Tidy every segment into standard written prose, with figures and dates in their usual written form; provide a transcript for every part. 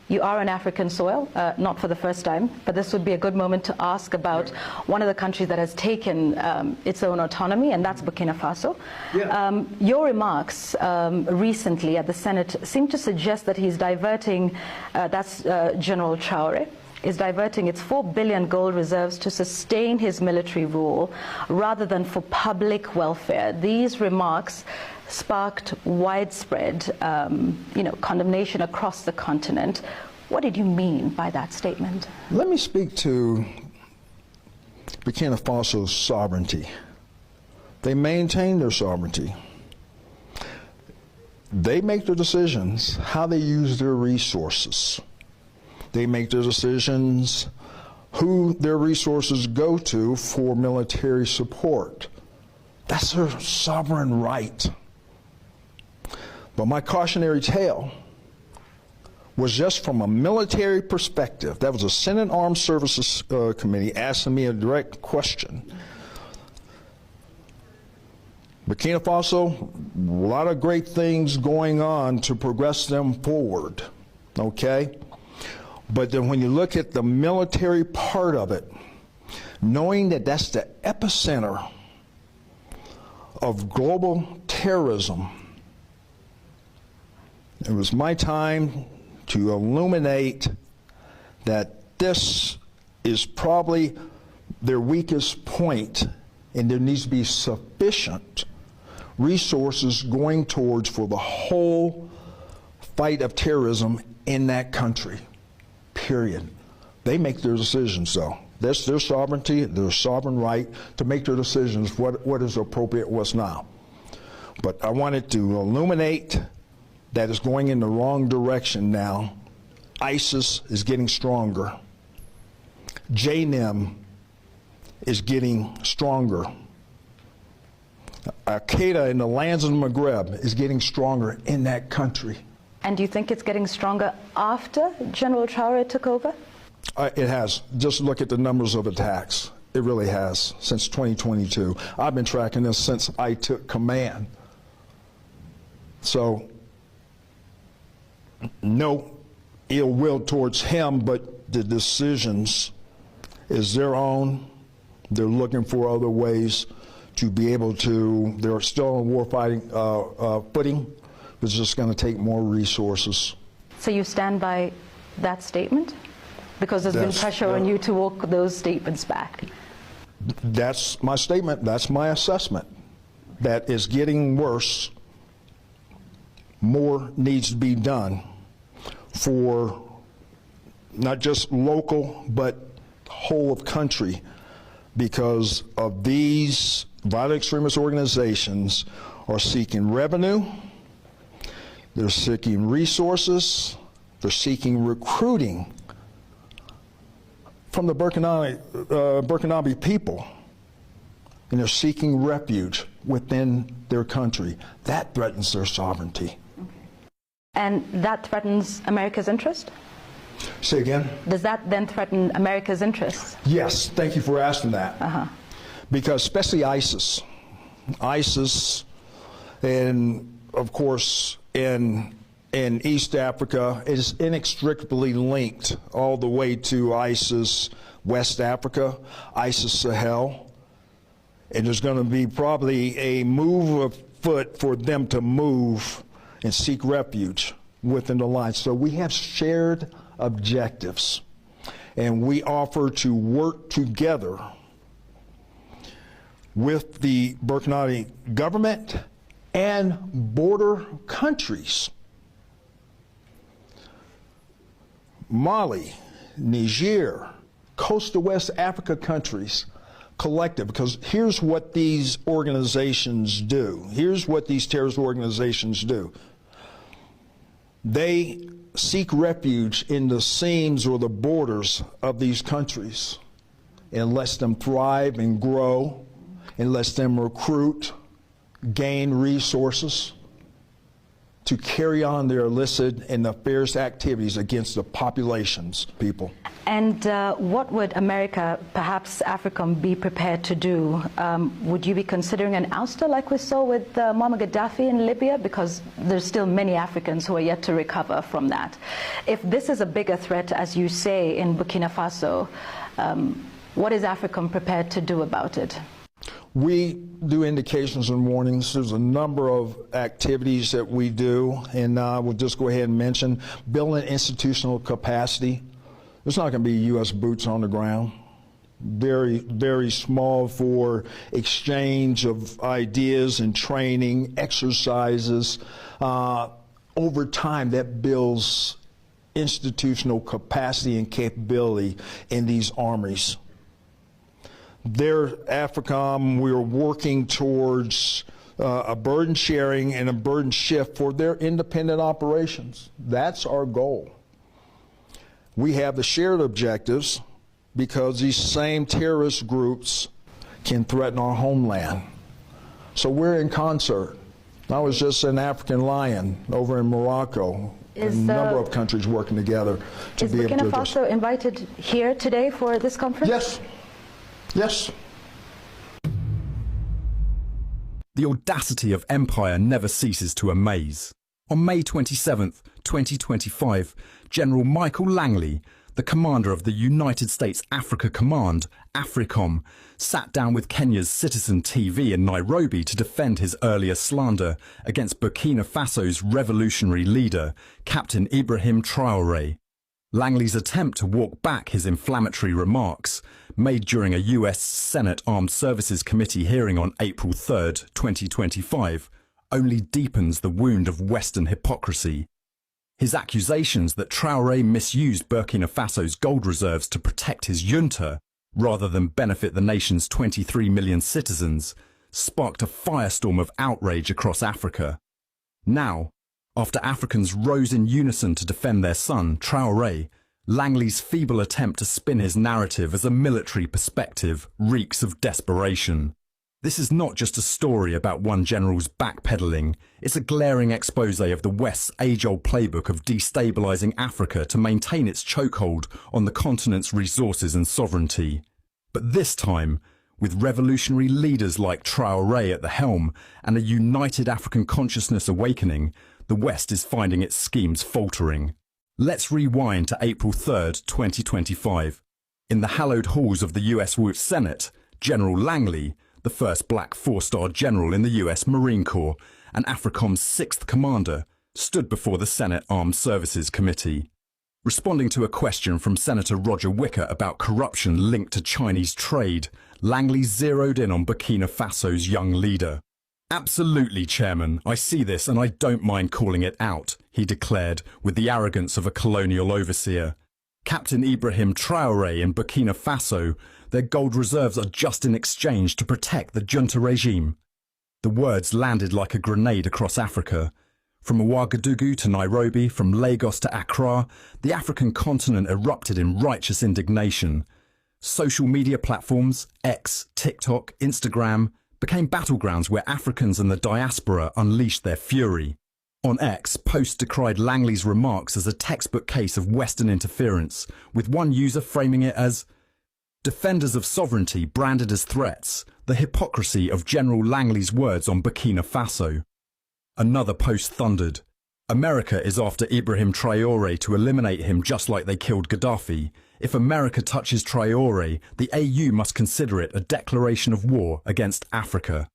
You are on African soil, not for the first time, but this would be a good moment to ask about one of the countries that has taken its own autonomy, and that's Burkina Faso. Yeah. Your remarks recently at the Senate seem to suggest that he's diverting, that's General Traore, is diverting its 4 billion gold reserves to sustain his military rule rather than for public welfare. These remarks sparked widespread condemnation across the continent. What did you mean by that statement? Let me speak to Burkina Faso's sovereignty. They maintain their sovereignty. They make their decisions how they use their resources. They make their decisions who their resources go to for military support. That's their sovereign right. But my cautionary tale was just from a military perspective. That was a Senate Armed Services Committee asking me a direct question. Burkina Faso, a lot of great things going on to progress them forward, okay? But then when you look at the military part of it, knowing that that's the epicenter of global terrorism, it was my time to illuminate that this is probably their weakest point, and there needs to be sufficient resources going towards for the whole fight of terrorism in that country. Period. They make their decisions, though. That's their sovereignty, their sovereign right to make their decisions, what is appropriate, what's not. But I wanted to illuminate that it's going in the wrong direction now. ISIS is getting stronger. JNIM is getting stronger. Al-Qaeda in the lands of the Maghreb is getting stronger in that country. And do you think it's getting stronger after General Traore took over? It has. Just look at the numbers of attacks. It really has, since 2022. I've been tracking this since I took command. So, no ill will towards him, but the decisions is their own. They're looking for other ways to be able to, they're still on warfighting footing. It's just going to take more resources. So you stand by that statement? Because there's been pressure on you to walk those statements back. That's my statement. That's my assessment. That is getting worse. More needs to be done for not just local, but whole of country, because of these violent extremist organizations are seeking revenue. They're seeking resources. They're seeking recruiting from the Burkinabe people. And they're seeking refuge within their country. That threatens their sovereignty. Okay. And that threatens America's interest? Say again? Does that then threaten America's interests? Yes, thank you for asking that. Because especially ISIS, and of course in East Africa is inextricably linked all the way to ISIS West Africa, ISIS Sahel, and there's going to be probably a move afoot for them to move and seek refuge within the line. So we have shared objectives, and we offer to work together with the Burkinabe government and border countries. Mali, Niger, coastal West Africa countries, collective, because here's what these organizations do. Here's what these terrorist organizations do. They seek refuge in the seams or the borders of these countries and lets them thrive and grow and lets them recruit, gain resources to carry on their illicit and nefarious activities against the populations, people. And what would America, perhaps AFRICOM, be prepared to do? Would you be considering an ouster like we saw with Muammar Gaddafi in Libya? Because there's still many Africans who are yet to recover from that. If this is a bigger threat, as you say, in Burkina Faso, what is AFRICOM prepared to do about it? We do indications and warnings. There's a number of activities that we do, and we'll just go ahead and mention building institutional capacity. There's not going to be U.S. boots on the ground. Very, very small for exchange of ideas and training, exercises. Over time, that builds institutional capacity and capability in these armies. There, AFRICOM, we're working towards a burden sharing and a burden shift for their independent operations. That's our goal. We have the shared objectives because these same terrorist groups can threaten our homeland. So we're in concert. I was just an African Lion over in Morocco. A number of countries working together to be able to Is Burkina Faso invited here today for this conference? Yes. Yes. The audacity of empire never ceases to amaze. On May 27th, 2025, General Michael Langley, the commander of the United States Africa Command, AFRICOM, sat down with Kenya's Citizen TV in Nairobi to defend his earlier slander against Burkina Faso's revolutionary leader, Captain Ibrahim Traore. Langley's attempt to walk back his inflammatory remarks, made during a US Senate Armed Services Committee hearing on April 3, 2025, only deepens the wound of Western hypocrisy. His accusations that Traore misused Burkina Faso's gold reserves to protect his junta, rather than benefit the nation's 23 million citizens, sparked a firestorm of outrage across Africa. Now, after Africans rose in unison to defend their son, Traore, Langley's feeble attempt to spin his narrative as a military perspective reeks of desperation. This is not just a story about one general's backpedaling, it's a glaring expose of the West's age-old playbook of destabilizing Africa to maintain its chokehold on the continent's resources and sovereignty. But this time, with revolutionary leaders like Traore at the helm and a united African consciousness awakening, the West is finding its schemes faltering. Let's rewind to April 3rd, 2025. In the hallowed halls of the US Senate, General Langley, the first black four-star general in the US Marine Corps and AFRICOM's sixth commander, stood before the Senate Armed Services Committee. Responding to a question from Senator Roger Wicker about corruption linked to Chinese trade, Langley zeroed in on Burkina Faso's young leader. "Absolutely, Chairman, I see this and I don't mind calling it out," he declared with the arrogance of a colonial overseer. Captain Ibrahim Traore in Burkina Faso, their gold reserves are just in exchange to protect the junta regime. The words landed like a grenade across Africa. From Ouagadougou to Nairobi, from Lagos to Accra, the African continent erupted in righteous indignation. Social media platforms, X, TikTok, Instagram, became battlegrounds where Africans and the diaspora unleashed their fury. On X, posts decried Langley's remarks as a textbook case of Western interference, with one user framing it as "defenders of sovereignty branded as threats, the hypocrisy of General Langley's words on Burkina Faso." Another post thundered, "America is after Ibrahim Traore to eliminate him just like they killed Gaddafi. If America touches Traore, the AU must consider it a declaration of war against Africa."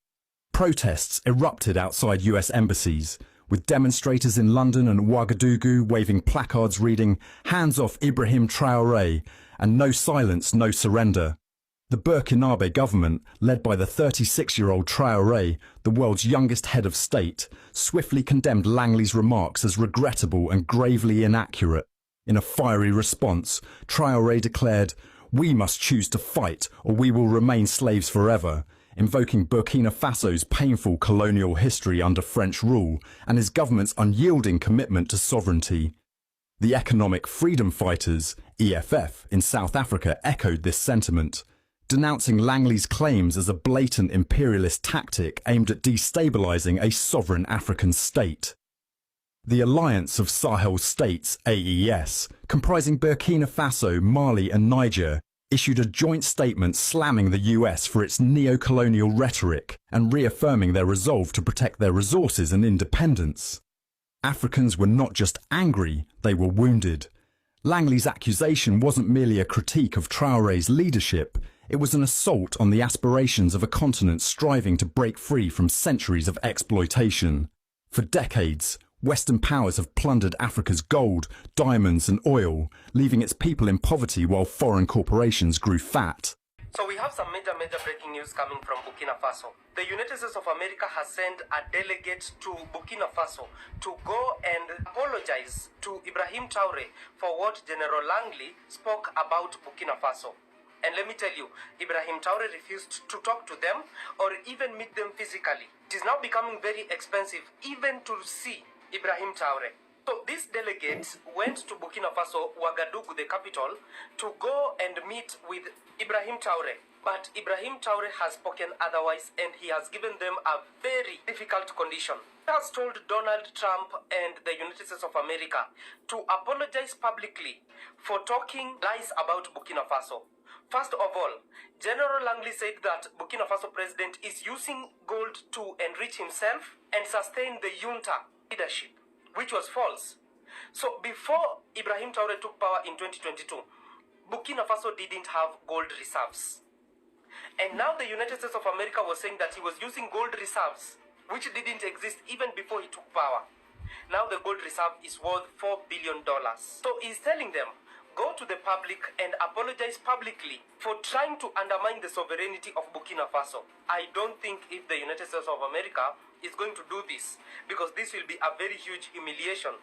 Protests erupted outside US embassies, with demonstrators in London and Ouagadougou waving placards reading "Hands off Ibrahim Traore" and "No silence, no surrender." The Burkinabe government, led by the 36-year-old Traore, the world's youngest head of state, swiftly condemned Langley's remarks as regrettable and gravely inaccurate. In a fiery response, Traore declared, "We must choose to fight or we will remain slaves forever," invoking Burkina Faso's painful colonial history under French rule and his government's unyielding commitment to sovereignty. The Economic Freedom Fighters, EFF, in South Africa echoed this sentiment, denouncing Langley's claims as a blatant imperialist tactic aimed at destabilizing a sovereign African state. The Alliance of Sahel States, AES, comprising Burkina Faso, Mali and Niger, issued a joint statement slamming the US for its neo-colonial rhetoric and reaffirming their resolve to protect their resources and independence. Africans were not just angry, they were wounded. Langley's accusation wasn't merely a critique of Traore's leadership, it was an assault on the aspirations of a continent striving to break free from centuries of exploitation. For decades, Western powers have plundered Africa's gold, diamonds and oil, leaving its people in poverty while foreign corporations grew fat. So we have some major breaking news coming from Burkina Faso. The United States of America has sent a delegate to Burkina Faso to go and apologize to Ibrahim Traore for what General Langley spoke about Burkina Faso. And let me tell you, Ibrahim Traore refused to talk to them or even meet them physically. It is now becoming very expensive even to see Ibrahim Traore. So this delegate went to Burkina Faso, Ouagadougou, the capital, to go and meet with Ibrahim Traore. But Ibrahim Traore has spoken otherwise and he has given them a very difficult condition. He has told Donald Trump and the United States of America to apologize publicly for talking lies about Burkina Faso. First of all, General Langley said that Burkina Faso president is using gold to enrich himself and sustain the junta leadership, which was false. So before Ibrahim Traore took power in 2022, Burkina Faso didn't have gold reserves. And now the United States of America was saying that he was using gold reserves, which didn't exist even before he took power. Now the gold reserve is worth $4 billion. So he's telling them, go to the public and apologize publicly for trying to undermine the sovereignty of Burkina Faso. I don't think if the United States of America is going to do this, because this will be a very huge humiliation